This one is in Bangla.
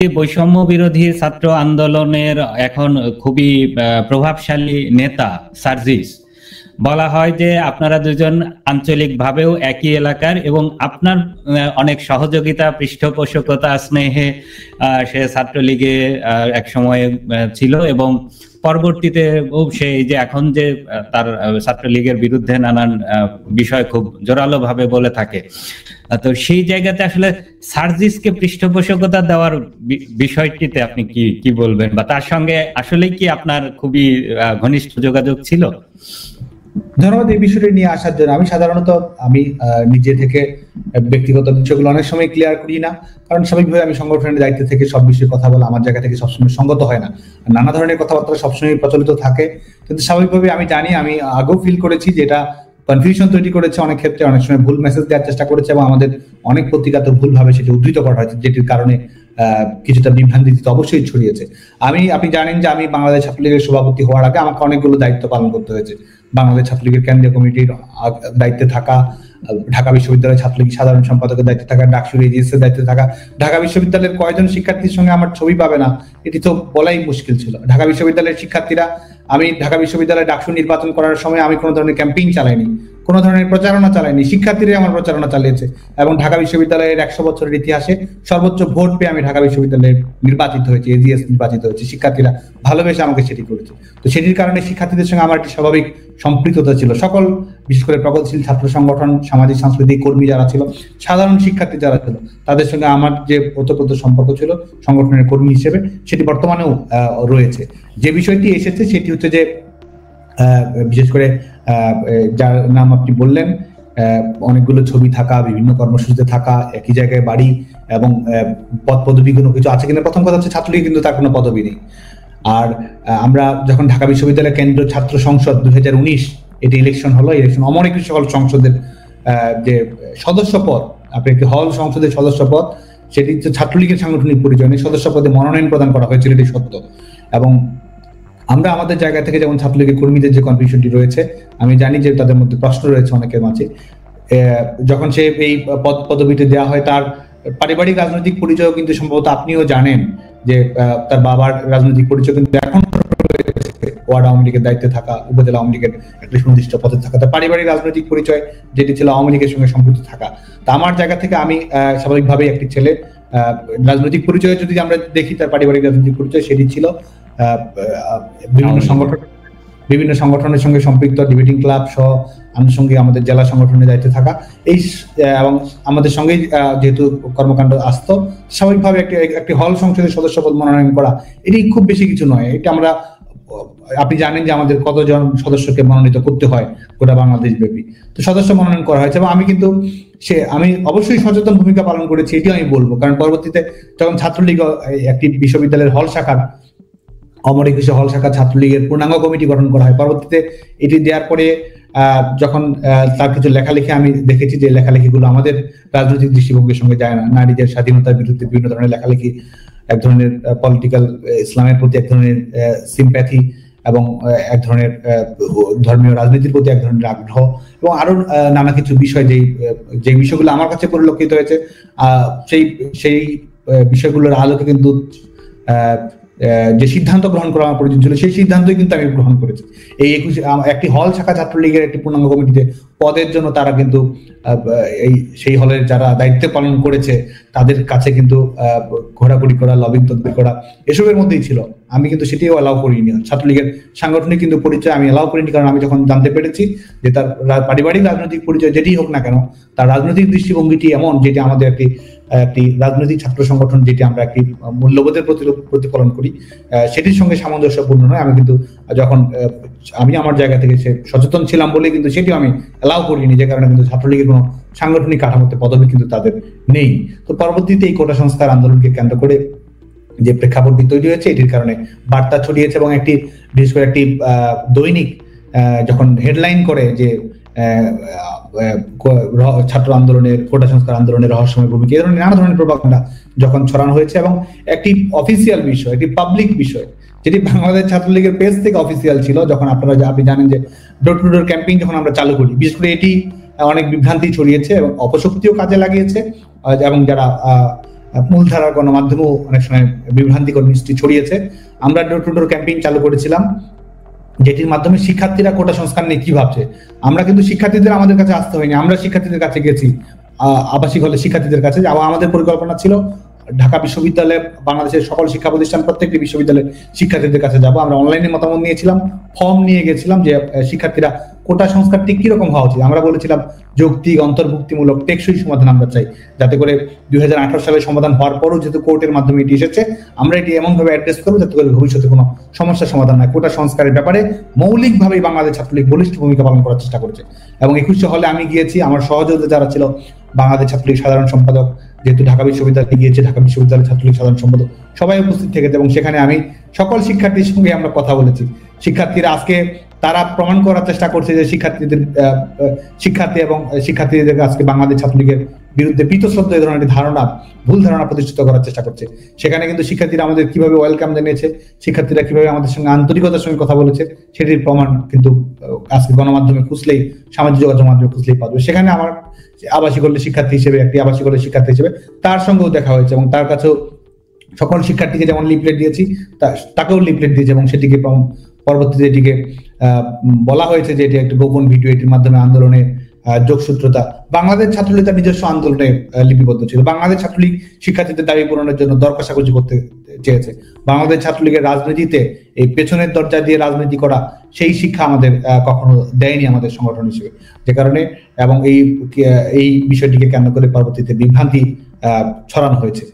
বৈষম্য বিরোধী ছাত্র আন্দোলনের এখন খুবই প্রভাবশালী নেতা সার্জিস। বলা হয় যে আপনারা দুজন আঞ্চলিকভাবেও একই এলাকার এবং আপনার অনেক সহযোগিতা, পৃষ্ঠপোষকতা, স্নেহে সে ছাত্রলীগে এক সময় ছিল এবং পরবর্তীতে সে যে এখন যে তার ছাত্রলীগের বিরুদ্ধে নানান বিষয় খুব জোরালো ভাবে বলে থাকে। তো সেই জায়গাতে আসলে সার্জিসকে পৃষ্ঠপোষকতা দেওয়ার বিষয়টিতে আপনি কি বলবেন, বা তার সঙ্গে আসলে কি আপনার খুবই ঘনিষ্ঠ যোগাযোগ ছিল? ধন্যবাদ এই বিষয়টি নিয়ে আসার জন্য। আমি সাধারণত নিজে থেকে ব্যক্তিগত বিষয়গুলো অনেক সময় ক্লিয়ার করি না, কারণ স্বাভাবিকভাবে আমি সংগঠনের দায়িত্ব থেকে সব বিষয়ে কথা বলা আমার জায়গা থেকে সবসময় সঙ্গত হয় না। নানা ধরনের কথাবার্তা সবসময় প্রচলিত থাকে, কিন্তু স্বাভাবিকভাবে আমি জানি, আমি আগেও ফিল করেছি যে এটা কনফিউশন তৈরি করেছে অনেক ক্ষেত্রে, অনেক সময় ভুল মেসেজ দেওয়ার চেষ্টা করেছে এবং আমাদের অনেক পত্রিকাতে ভুলভাবে সেটা উদ্ধৃত করা হয়েছে, যেটির কারণে কিছুটা বিভ্রান্তি অবশ্যই ছড়িয়েছে। আপনি জানেন যে আমি বাংলাদেশ ছাত্রলীগের সভাপতি হওয়ার আগে আমাকে অনেকগুলো দায়িত্ব পালন করতে হয়েছে। বাংলাদেশ ছাত্রলীগের কেন্দ্রীয় কমিটির দায়িত্বে থাকা, ঢাকা বিশ্ববিদ্যালয়ের ছাত্রলীগ সাধারণ সম্পাদকের দায়িত্বে থাকা, ডাকসুর এজিএসের দায়িত্বে থাকা। ঢাকা বিশ্ববিদ্যালয়ের কয়জন শিক্ষার্থীর সঙ্গে আমার ছবি পাবে না এটি তো বলাই মুশকিল ছিল। ঢাকা বিশ্ববিদ্যালয়ের শিক্ষার্থীরা, আমি ঢাকা বিশ্ববিদ্যালয়ে ডাকসু নির্বাচন করার সময় আমি কোনো ধরনের ক্যাম্পেইন চালাইনি, কোনো ধরনের প্রচারণা চালাইনি, শিক্ষার্থীরাই আমার প্রচারণা চালিয়েছে এবং ঢাকা বিশ্ববিদ্যালয়ের 100 বছরের ইতিহাসে সর্বোচ্চ ভোট পেয়ে আমি ঢাকা বিশ্ববিদ্যালয়ে নির্বাচিত হয়েছি, এজিএস নির্বাচিত হয়েছে। শিক্ষার্থীরা ভালোবেসে আমাকে সেটি করেছে। তো সেটির কারণে শিক্ষার্থীদের সঙ্গে আমার একটি স্বাভাবিক সম্পৃক্ততা ছিল। সকল, বিশেষ করে প্রগতিশীল ছাত্র সংগঠন, সামাজিক সাংস্কৃতিক কর্মী যারা ছিল, সাধারণ শিক্ষার্থী যারা ছিল, তাদের সঙ্গে আমার যে ওতপ্রোত সম্পর্ক ছিল সংগঠনের কর্মী হিসেবে, সেটি বর্তমানেও রয়েছে। যে বিষয়টি এসেছে সেটি হচ্ছে যে বিশেষ করে যার নাম আপনি বললেন, অনেকগুলো ছবি থাকা, বিভিন্ন কর্মসূচিতে থাকা, একই জায়গায় বাড়ি এবং পদ পদবি কোনো কিছু আছে কিনা। প্রথম কথা হচ্ছে ছাত্রলীগ কিন্তু তার কোনো পদবি নেই। আর আমরা যখন ঢাকা বিশ্ববিদ্যালয় কেন্দ্রীয় ছাত্র সংসদ 2019 এটি ইলেকশন হলো, ইলেকশন অমরিক সকল সংসদের যে সদস্য পদ, আপনি একটি হল সংসদের সদস্য পদ, সেটি হচ্ছে ছাত্রলীগের সাংগঠনিক পরিচয় নেই, সদস্য পদে মনোনয়ন প্রদান করা হয়েছিল, এটি সত্য। এবং আমরা আমাদের জায়গা থেকে যেমন ছাত্রলীগের কর্মীদের যে কনফিউশনটি রয়েছে, আমি জানি যে তাদের মধ্যে প্রশ্ন রয়েছে অনেকের মাঝে, যখন সে এই পদ পদবিতে দেওয়া হয় তার পারিবারিক রাজনৈতিক পরিচয় কিন্তু সম্ভবত আপনিও জানেন যে তার বাবার রাজনৈতিক পরিচয় কিন্তু এখন ওয়ার্ড আওয়ামী লীগের দায়িত্বে থাকা, উপজেলা আওয়ামী লীগের একটি সুনির্দিষ্ট পদে থাকা, তার পারিবারিক রাজনৈতিক পরিচয় যেটি ছিল আওয়ামী লীগের সঙ্গে সম্পৃক্ত থাকা। তা আমার জায়গা থেকে আমি স্বাভাবিকভাবেই একটি ছেলে, রাজনৈতিক পরিচয় যদি আমরা দেখি, তার পারিবারিক রাজনৈতিক পরিচয় সেটি ছিল বিভিন্ন সংগঠনের সঙ্গে সম্পৃক্ত, ডিবেটিং ক্লাব সহ আনুষঙ্গিক আমাদের জেলা সংগঠনের দায়িত্বে থাকা, এই এবং আমাদের সঙ্গে যেহেতু কর্মকাণ্ড আসতো, স্বাভাবিকভাবে একটি হল সংসদের সদস্য পদ মনোনয়ন করা এটি খুব বেশি কিছু নয়। এটা আমরা, আপনি জানেন যে আমাদের কতজন সদস্যকে মনোনীত করতে হয় গোটা বাংলাদেশ ব্যাপী, তো সদস্য মনোনয়ন করা হয়েছে এবং আমি কিন্তু আমি অবশ্যই সচেতন ভূমিকা পালন করেছি, এটিও আমি বলবো। কারণ পরবর্তীতে যখন ছাত্রলীগ একটি বিশ্ববিদ্যালয়ের হল শাখার, অমর একুশে হল শাখা ছাত্রলীগের পূর্ণাঙ্গ কমিটি গঠন করা হয়, পরবর্তীতে এটি দেওয়ার পরে যখন তার কিছু লেখালেখি আমি দেখেছি যে লেখালেখিগুলো আমাদের রাজনৈতিক দৃষ্টিভঙ্গির সঙ্গে যায় না। নারীদের স্বাধীনতার বিরুদ্ধে বিভিন্ন ধরনের লেখালেখি, এক ধরনের পলিটিক্যাল ইসলামের প্রতি এক ধরনের সিম্প্যাথি এবং এক ধরনের ধর্মীয় রাজনীতির প্রতি এক ধরনের আগ্রহ এবং আরো নানা কিছু বিষয়, যে বিষয়গুলো আমার কাছে পরিলক্ষিত হয়েছে, সেই বিষয়গুলোর আলোকে কিন্তু যে সিদ্ধান্ত গ্রহণ করা আমার প্রয়োজন ছিল, সেই সিদ্ধান্তই কিন্তু আমি গ্রহণ করেছি। এই 21 একটি হল শাখা ছাত্রলীগের একটি পূর্ণাঙ্গ কমিটিতে পদের জন্য তারা কিন্তু সেই হলের যারা দায়িত্ব পালন করেছে তাদের কাছে কিন্তু ঘোরাঘুরি করা, লবিং তদবির করা এসবের মধ্যেই ছিল। আমি কিন্তু সেটিও অ্যালাউ করিনি। ছাত্রলীগের সাংগঠনিক কিন্তু পরিচয় আমি অ্যালাউ করিনি, কারণ আমি যখন জানতে পেরেছি যে তার পারিবারিক রাজনৈতিক পরিচয় যেটি হোক না কেন, তার রাজনৈতিক দৃষ্টিভঙ্গিটি এমন যেটি আমাদের একটি রাজনৈতিক ছাত্র সংগঠন, যেটি আমরা একটি মূল্যবোধের প্রতিফলন করি, সেটির সঙ্গে সামঞ্জস্যপূর্ণ নয়। আমি কিন্তু যখন আমি আমার জায়গা থেকে সচেতন ছিলাম বলে কিন্তু সেটিও আমি অ্যালাউ করিনি, যে কারণে কিন্তু ছাত্রলীগের কোনো সাংগঠনিক কাঠামোতে পদবি কিন্তু তাদের নেই। তো পরবর্তীতে এই কোটা সংস্কার আন্দোলনকে কেন্দ্র করে যে প্রেক্ষাপটটি তৈরি হয়েছে, এটির কারণে বার্তা ছড়িয়েছে এবং একটি বিশেষ করে একটি দৈনিক যখন হেডলাইন করে যে ছাত্র আন্দোলনের, কোটা সংস্কার আন্দোলনের রহস্যময় ভূমিকা, এই ধরনের নানা ধরনের প্রভাবনা যখন ছড়ানো হয়েছে এবং একটি অফিসিয়াল বিষয়, একটি পাবলিক বিষয়, যেটি বাংলাদেশ ছাত্রলীগের পেজ থেকে অফিসিয়াল ছিল, যখন আপনি জানেন যে ডোর টু ডোর ক্যাম্পেইন যখন আমরা চালু করি, বিশেষ করে এটি অনেক বিভ্রান্তি ছড়িয়েছে এবং অপশক্তিও কাজে লাগিয়েছে এবং যারা মূলধারার গণমাধ্যমও অনেক সময় বিভ্রান্তিকর নিউজটি ছড়িয়েছে। আমরা ডোর টু ডোর ক্যাম্পেইন চালু করেছিলাম, যেটির মাধ্যমে শিক্ষার্থীরা কোটা সংস্কার নিয়ে কি ভাবছে। আমরা কিন্তু শিক্ষার্থীদের আমাদের কাছে আসতে হয়নি, আমরা শিক্ষার্থীদের কাছে গেছি, আবাসিক হলে শিক্ষার্থীদের কাছে। আমাদের পরিকল্পনা ছিল ঢাকা বিশ্ববিদ্যালয়ে, বাংলাদেশের সকল শিক্ষা প্রতিষ্ঠান, প্রত্যেকটি বিশ্ববিদ্যালয়ের শিক্ষার্থীদের কাছে যাব। আমরা অনলাইনে মতামত নিয়েছিলাম, ফর্ম নিয়ে গেছিলাম যে শিক্ষার্থীরা কোটা সংস্কারটি কিরকম হওয়া উচিত। আমরা বলেছিলাম যৌক্তিক, অন্তর্ভুক্তিমূলক, টেকসই সমাধান আমরা চাই, যাতে করে 2018 সালে সমাধান হওয়ার পরও যেহেতু কোর্টের মাধ্যমে এটি এসেছে, আমরা এটি এমন ভাবে অ্যাড্রেস করবো যাতে করে ভবিষ্যতে কোনো সমস্যার সমাধান হয়। কোটা সংস্কারের ব্যাপারে মৌলিকভাবেই বাংলাদেশ ছাত্রলীগ বলিষ্ঠ ভূমিকা পালন করার চেষ্টা করেছে। এবং 21 হলে আমি গিয়েছি, আমার সহযোগিতা যারা ছিল, বাংলাদেশ ছাত্রলীগ সাধারণ সম্পাদক, যেহেতু ঢাকা বিশ্ববিদ্যালয়ে গিয়েছে, ঢাকা বিশ্ববিদ্যালয় ছাত্রলীগ সাধারণ সম্পাদক সবাই উপস্থিত থেকেছে, এবং সেখানে আমি সকল শিক্ষার্থীর সঙ্গে আমরা কথা বলেছি। শিক্ষার্থীরা আজকে তারা প্রমাণ করার চেষ্টা করছে যে শিক্ষার্থী এবং শিক্ষার্থীদের আজকে বাংলাদেশ ছাত্রলীগের বিরুদ্ধে বীতশ্রদ্ধ এই ধরনের ধারণা, ভুল ধারণা প্রতিষ্ঠিত করার চেষ্টা করছে। সেখানে কিন্তু শিক্ষার্থীরা আমাদের কিভাবে ওয়েলকাম জানিয়েছে, শিক্ষার্থীরা কিভাবে আমাদের সঙ্গে আন্তরিকতার সঙ্গে কথা বলেছে, সেটির প্রমাণ কিন্তু আজকে গণমাধ্যমে খুঁজলেই, সামাজিক যোগাযোগ মাধ্যমে খুঁজলেই পাবে। সেখানে আমার আবাসিক হলে শিক্ষার্থী হিসেবে, একটি আবাসিক হলে শিক্ষার্থী হিসেবে তার সঙ্গেও দেখা হয়েছে, এবং তার কাছেও সকল শিক্ষার্থীকে যেমন লিফলেট দিয়েছি, তাকেও লিফলেট দিয়েছে, এবং সেটিকে পরবর্তীতে এটিকে বলা হয়েছে যে এটি একটা গোপন ভিডিও, এটির মাধ্যমে আন্দোলনের যোগসূত্রতা। বাংলাদেশ ছাত্রলীগ তার নিজস্ব আন্দোলনে লিপিবদ্ধ ছিল। বাংলাদেশ ছাত্রলীগ শিক্ষার্থীদের দাবি পূরণের জন্য দর কষাকষি করতে চেয়েছে। বাংলাদেশ ছাত্রলীগের রাজনীতিতে এই পেছনের দরজা দিয়ে রাজনীতি করা, সেই শিক্ষা আমাদের কখনো দেয়নি আমাদের সংগঠন হিসেবে, যে কারণে এবং এই বিষয়টিকে কেন্দ্র করে পরবর্তীতে বিভ্রান্তি ছড়ানো হয়েছে।